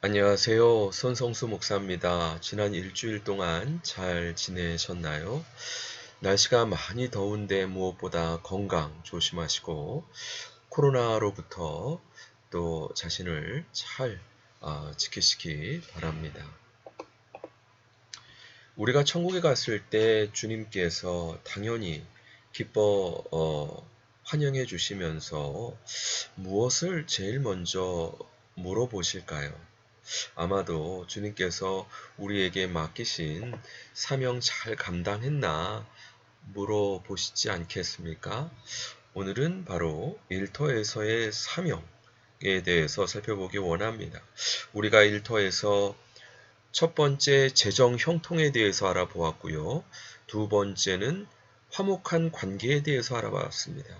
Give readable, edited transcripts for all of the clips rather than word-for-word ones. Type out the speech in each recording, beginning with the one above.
안녕하세요. 손성수 목사입니다. 지난 일주일 동안 잘 지내셨나요? 날씨가 많이 더운데 무엇보다 건강 조심하시고 코로나로부터 또 자신을 잘 지키시기 바랍니다. 우리가 천국에 갔을 때 주님께서 당연히 기뻐 환영해 주시면서 무엇을 제일 먼저 물어보실까요? 아마도 주님께서 우리에게 맡기신 사명 잘 감당했나 물어보시지 않겠습니까? 오늘은 바로 일터에서의 사명에 대해서 살펴보기 원합니다. 우리가 일터에서 첫 번째 재정 형통에 대해서 알아보았고요. 두 번째는 화목한 관계에 대해서 알아봤습니다.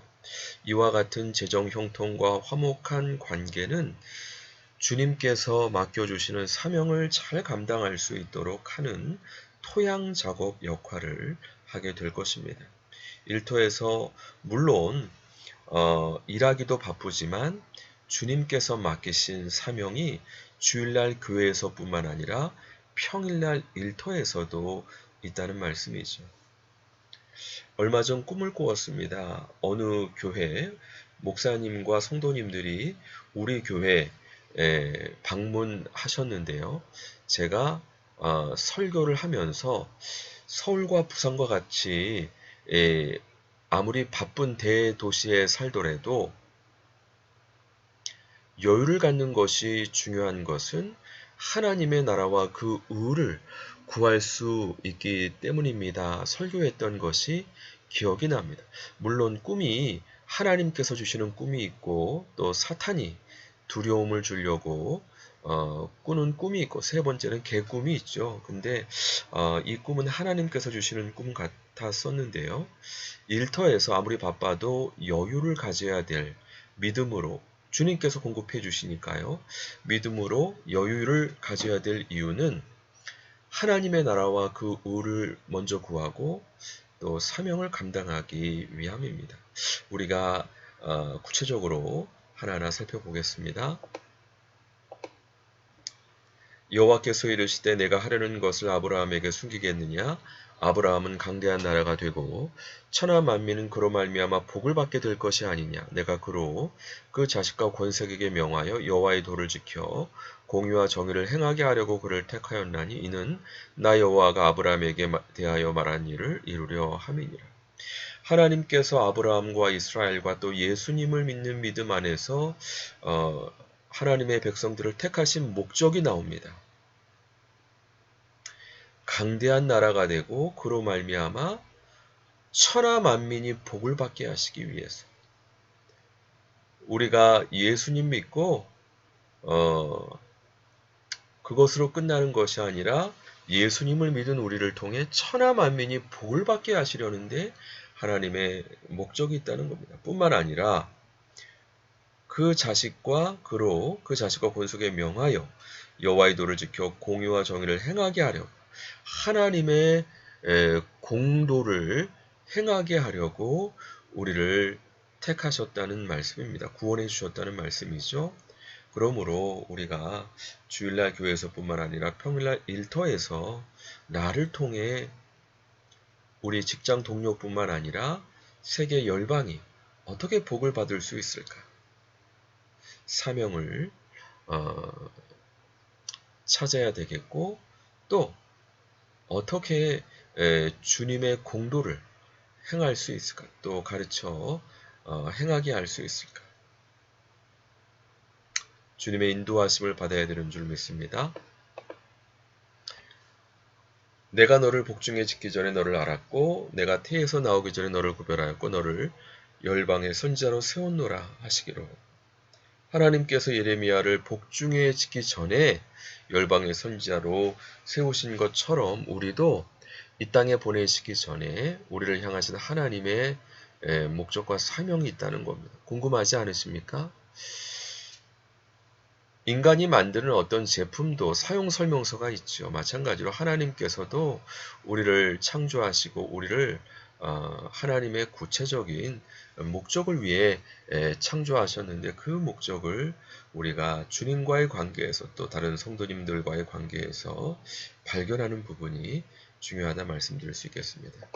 이와 같은 재정 형통과 화목한 관계는 주님께서 맡겨주시는 사명을 잘 감당할 수 있도록 하는 토양 작업 역할을 하게 될 것입니다. 일터에서 물론 일하기도 바쁘지만 주님께서 맡기신 사명이 주일날 교회에서뿐만 아니라 평일날 일터에서도 있다는 말씀이죠. 얼마 전 꿈을 꾸었습니다. 어느 교회 목사님과 성도님들이 우리 교회 방문하셨는데요. 제가 설교를 하면서 서울과 부산과 같이 아무리 바쁜 대도시에 살더라도 여유를 갖는 것이 중요한 것은 하나님의 나라와 그 의를 구할 수 있기 때문입니다. 설교했던 것이 기억이 납니다. 물론 꿈이 하나님께서 주시는 꿈이 있고 또 사탄이 두려움을 주려고 꾸는 꿈이 있고 세 번째는 개꿈이 있죠. 근데 이 꿈은 하나님께서 주시는 꿈 같았었는데요. 일터에서 아무리 바빠도 여유를 가져야 될 믿음으로 주님께서 공급해 주시니까요. 믿음으로 여유를 가져야 될 이유는 하나님의 나라와 그 의를 먼저 구하고 또 사명을 감당하기 위함입니다. 우리가 구체적으로 하나하나 살펴보겠습니다. 여호와께서 이르시되 내가 하려는 것을 아브라함에게 숨기겠느냐? 아브라함은 강대한 나라가 되고 천하 만민은 그로 말미암아 복을 받게 될 것이 아니냐. 내가 그로 그 자식과 권색에게 명하여 여호와의 도를 지켜 공의와 정의를 행하게 하려고 그를 택하였나니 이는 나 여호와가 아브라함에게 대하여 말한 일을 이루려 함이니라. 하나님께서 아브라함과 이스라엘과 또 예수님을 믿는 믿음 안에서 하나님의 백성들을 택하신 목적이 나옵니다. 강대한 나라가 되고 그로 말미암아 천하 만민이 복을 받게 하시기 위해서 우리가 예수님 믿고 그것으로 끝나는 것이 아니라 예수님을 믿은 우리를 통해 천하 만민이 복을 받게 하시려는데 하나님의 목적이 있다는 겁니다. 뿐만 아니라 그 자식과 권속에 명하여 여호와의 도를 지켜 공의와 정의를 행하게 하려 하나님의 공도를 행하게 하려고 우리를 택하셨다는 말씀입니다. 구원해 주셨다는 말씀이죠. 그러므로 우리가 주일날 교회에서뿐만 아니라 평일날 일터에서 나를 통해 우리 직장 동료뿐만 아니라 세계 열방이 어떻게 복을 받을 수 있을까? 사명을 찾아야 되겠고 또 어떻게 주님의 공도를 행할 수 있을까? 또 가르쳐 행하게 할 수 있을까? 주님의 인도하심을 받아야 되는 줄 믿습니다. 내가 너를 복중에 짓기 전에 너를 알았고 내가 태에서 나오기 전에 너를 구별하였고 너를 열방의 선지자로 세웠노라 하시기로. 하나님께서 예레미야를 복중에 짓기 전에 열방의 선지자로 세우신 것처럼 우리도 이 땅에 보내시기 전에 우리를 향하신 하나님의 목적과 사명이 있다는 겁니다. 궁금하지 않으십니까? 인간이 만드는 어떤 제품도 사용 설명서가 있죠. 마찬가지로 하나님께서도 우리를 창조하시고 우리를 하나님의 구체적인 목적을 위해 창조하셨는데 그 목적을 우리가 주님과의 관계에서 또 다른 성도님들과의 관계에서 발견하는 부분이 중요하다 말씀드릴 수 있겠습니다.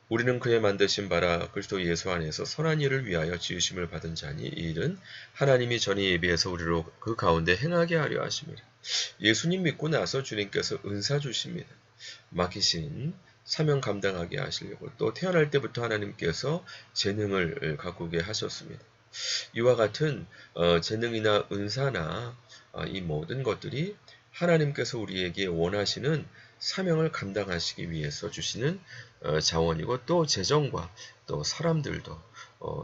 우리는 그의 만드신 바라 그리스도 예수 안에서 선한 일을 위하여 지으심을 받은 자니 이 일은 하나님이 전에 예비해서 우리로 그 가운데 행하게 하려 하심이라. 예수님 믿고 나서 주님께서 은사 주십니다. 맡기신 사명 감당하게 하시려고 또 태어날 때부터 하나님께서 재능을 가꾸게 하셨습니다. 이와 같은 재능이나 은사나 이 모든 것들이 하나님께서 우리에게 원하시는 사명을 감당하시기 위해서 주시는 자원이고 또 재정과 또 사람들도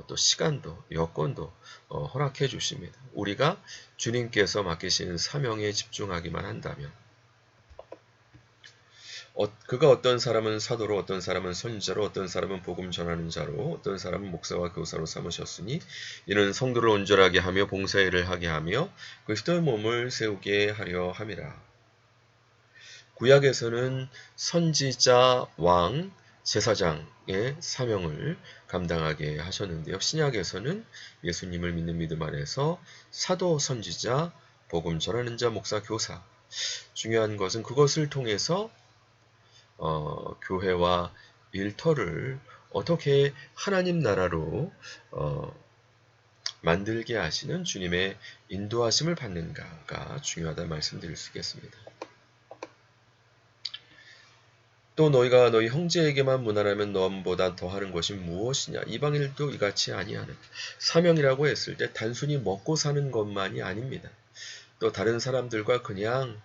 또 시간도 여건도 허락해 주십니다. 우리가 주님께서 맡기신 사명에 집중하기만 한다면 그가 어떤 사람은 사도로 어떤 사람은 선지자로 어떤 사람은 복음 전하는 자로 어떤 사람은 목사와 교사로 삼으셨으니 이는 성도를 온전하게 하며 봉사일을 하게 하며 그리스도의 몸을 세우게 하려 함이라. 구약에서는 선지자, 왕, 제사장의 사명을 감당하게 하셨는데요. 신약에서는 예수님을 믿는 믿음 안에서 사도, 선지자, 복음 전하는 자, 목사, 교사. 중요한 것은 그것을 통해서 교회와 일터를 어떻게 하나님 나라로 만들게 하시는 주님의 인도하심을 받는가가 중요하다 말씀드릴 수 있겠습니다. 또 너희가 너희 형제에게만 무난하면 너보다 더하는 것이 무엇이냐? 이방인들도 이같이 아니하는. 사명이라고 했을 때 단순히 먹고 사는 것만이 아닙니다. 또 다른 사람들과 그냥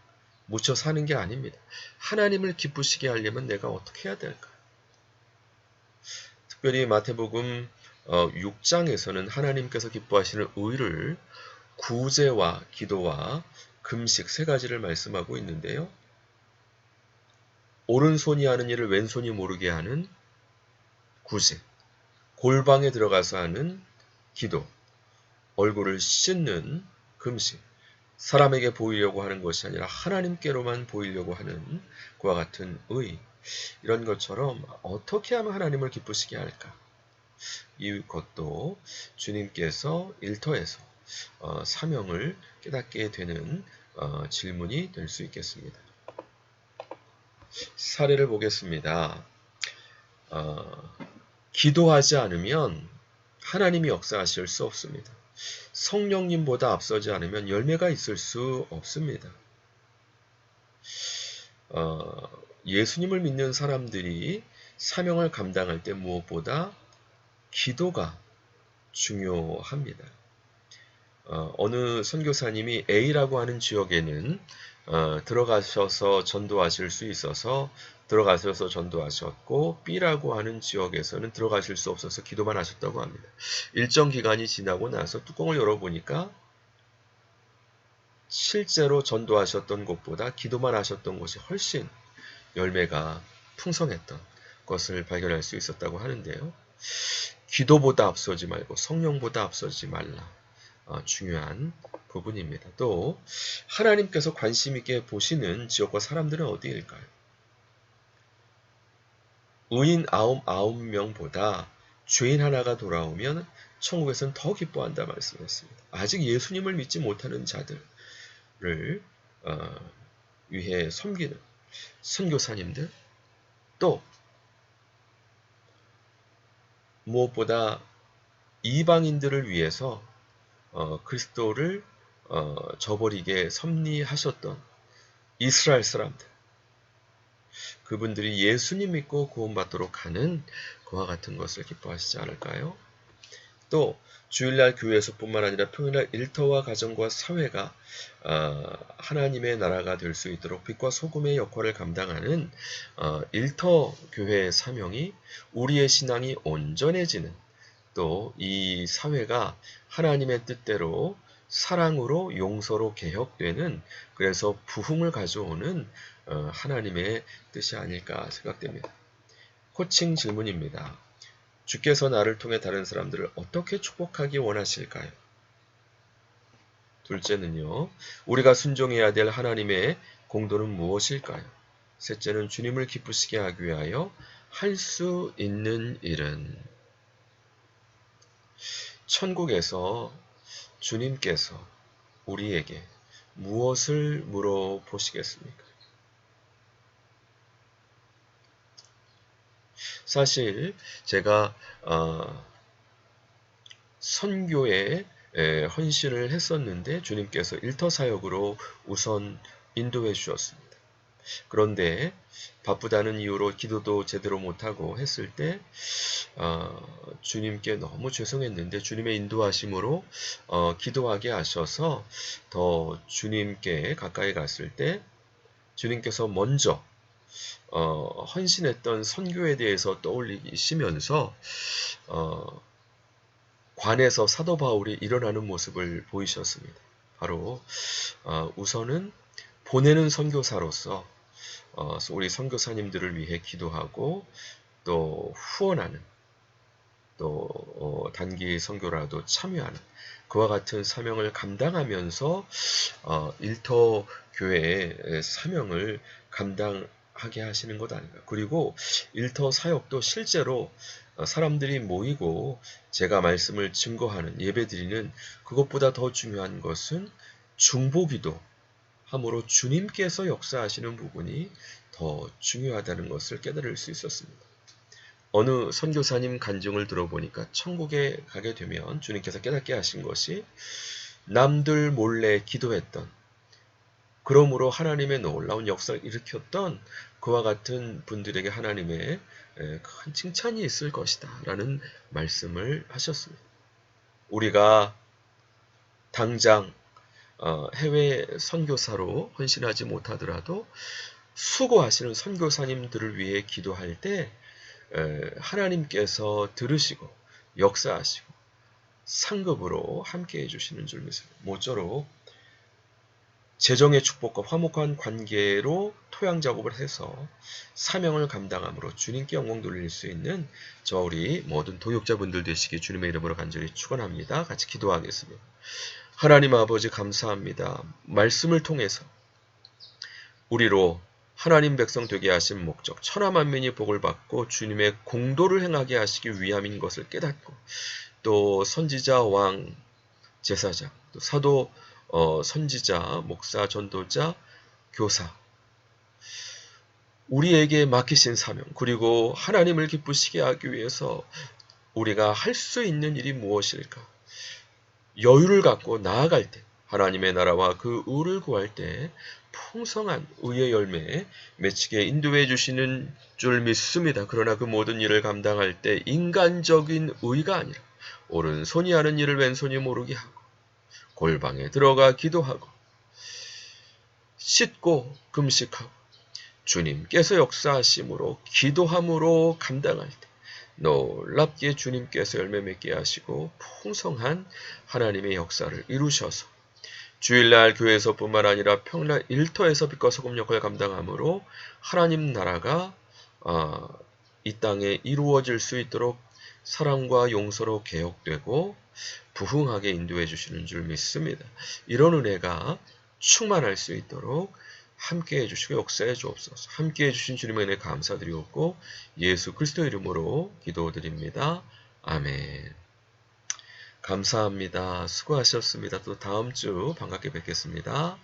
묻혀 사는 게 아닙니다. 하나님을 기쁘시게 하려면 내가 어떻게 해야 될까? 특별히 마태복음 6장에서는 하나님께서 기뻐하시는 의를 구제와 기도와 금식 세 가지를 말씀하고 있는데요. 오른손이 하는 일을 왼손이 모르게 하는 구제, 골방에 들어가서 하는 기도, 얼굴을 씻는 금식, 사람에게 보이려고 하는 것이 아니라 하나님께로만 보이려고 하는 그와 같은 의, 이런 것처럼 어떻게 하면 하나님을 기쁘시게 할까? 이것도 주님께서 일터에서 사명을 깨닫게 되는 질문이 될 수 있겠습니다. 사례를 보겠습니다. 기도하지 않으면 하나님이 역사하실 수 없습니다. 성령님보다 앞서지 않으면 열매가 있을 수 없습니다. 예수님을 믿는 사람들이 사명을 감당할 때 무엇보다 기도가 중요합니다. 어느 선교사님이 A라고 하는 지역에는 들어가셔서 전도하실 수 있어서 들어가셔서 전도하셨고 B라고 하는 지역에서는 들어가실 수 없어서 기도만 하셨다고 합니다. 일정 기간이 지나고 나서 뚜껑을 열어보니까 실제로 전도하셨던 곳보다 기도만 하셨던 곳이 훨씬 열매가 풍성했던 것을 발견할 수 있었다고 하는데요. 기도보다 앞서지 말고 성령보다 앞서지 말라. 중요한 부분입니다. 또 하나님께서 관심 있게 보시는 지역과 사람들은 어디일까요? 의인 99명보다 죄인 하나가 돌아오면 천국에서는 더 기뻐한다 말씀했습니다. 아직 예수님을 믿지 못하는 자들을 위해 섬기는 선교사님들, 또 무엇보다 이방인들을 위해서 그리스도를 저버리게 섭리하셨던 이스라엘 사람들, 그분들이 예수님 믿고 구원받도록 하는 그와 같은 것을 기뻐하시지 않을까요? 또 주일날 교회에서뿐만 아니라 평일날 일터와 가정과 사회가 하나님의 나라가 될 수 있도록 빛과 소금의 역할을 감당하는 일터 교회의 사명이 우리의 신앙이 온전해지는, 또 이 사회가 하나님의 뜻대로 사랑으로 용서로 개혁되는, 그래서 부흥을 가져오는 하나님의 뜻이 아닐까 생각됩니다. 코칭 질문입니다. 주께서 나를 통해 다른 사람들을 어떻게 축복하기 원하실까요? 둘째는요, 우리가 순종해야 될 하나님의 공도는 무엇일까요? 셋째는 주님을 기쁘시게 하기 위하여 할 수 있는 일은 천국에서 주님께서 우리에게 무엇을 물어보시겠습니까? 사실 제가 선교에 헌신을 했었는데 주님께서 일터사역으로 우선 인도해 주셨습니다. 그런데 바쁘다는 이유로 기도도 제대로 못하고 했을 때 주님께 너무 죄송했는데 주님의 인도하심으로 기도하게 하셔서 더 주님께 가까이 갔을 때 주님께서 먼저 헌신했던 선교에 대해서 떠올리시면서 관에서 사도 바울이 일어나는 모습을 보이셨습니다. 바로 우선은 보내는 선교사로서 우리 선교사님들을 위해 기도하고 또 후원하는 또 단기 선교라도 참여하는 그와 같은 사명을 감당하면서 일터 교회의 사명을 감당하게 하시는 것 아닌가. 그리고 일터 사역도 실제로 사람들이 모이고 제가 말씀을 증거하는 예배드리는 그것보다 더 중요한 것은 중보기도 함으로 주님께서 역사하시는 부분이 더 중요하다는 것을 깨달을 수 있었습니다. 어느 선교사님 간증을 들어보니까 천국에 가게 되면 주님께서 깨닫게 하신 것이 남들 몰래 기도했던 그러므로 하나님의 놀라운 역사를 일으켰던 그와 같은 분들에게 하나님의 큰 칭찬이 있을 것이다 라는 말씀을 하셨습니다. 우리가 당장 해외 선교사로 헌신하지 못하더라도 수고하시는 선교사님들을 위해 기도할 때 하나님께서 들으시고 역사하시고 상급으로 함께 해주시는 줄 믿습니다. 모쪼록 재정의 축복과 화목한 관계로 토양 작업을 해서 사명을 감당함으로 주님께 영광 돌릴 수 있는 저 우리 모든 동역자분들 되시기 주님의 이름으로 간절히 축원합니다. 같이 기도하겠습니다. 하나님 아버지 감사합니다. 말씀을 통해서 우리로 하나님 백성 되게 하신 목적, 천하만민이 복을 받고 주님의 공도를 행하게 하시기 위함인 것을 깨닫고 또 선지자, 왕, 제사장, 또 사도, 선지자, 목사, 전도자, 교사 우리에게 맡기신 사명 그리고 하나님을 기쁘시게 하기 위해서 우리가 할 수 있는 일이 무엇일까? 여유를 갖고 나아갈 때 하나님의 나라와 그 의를 구할 때 풍성한 의의 열매에 맺히게 인도해 주시는 줄 믿습니다. 그러나 그 모든 일을 감당할 때 인간적인 의가 아니라 오른손이 하는 일을 왼손이 모르게 하고 골방에 들어가 기도하고 씻고 금식하고 주님께서 역사하심으로 기도함으로 감당할 때 놀랍게 주님께서 열매 맺게 하시고 풍성한 하나님의 역사를 이루셔서 주일날 교회에서뿐만 아니라 평날 일터에서 빛과 소금 역할을 감당함으로 하나님 나라가 이 땅에 이루어질 수 있도록 사랑과 용서로 개혁되고 부흥하게 인도해 주시는 줄 믿습니다. 이런 은혜가 충만할 수 있도록 함께해 주시고 역사해 주옵소서. 함께해 주신 주님의 은혜 감사드리옵고 예수 그리스도 이름으로 기도드립니다. 아멘. 감사합니다. 수고하셨습니다. 또 다음 주 반갑게 뵙겠습니다.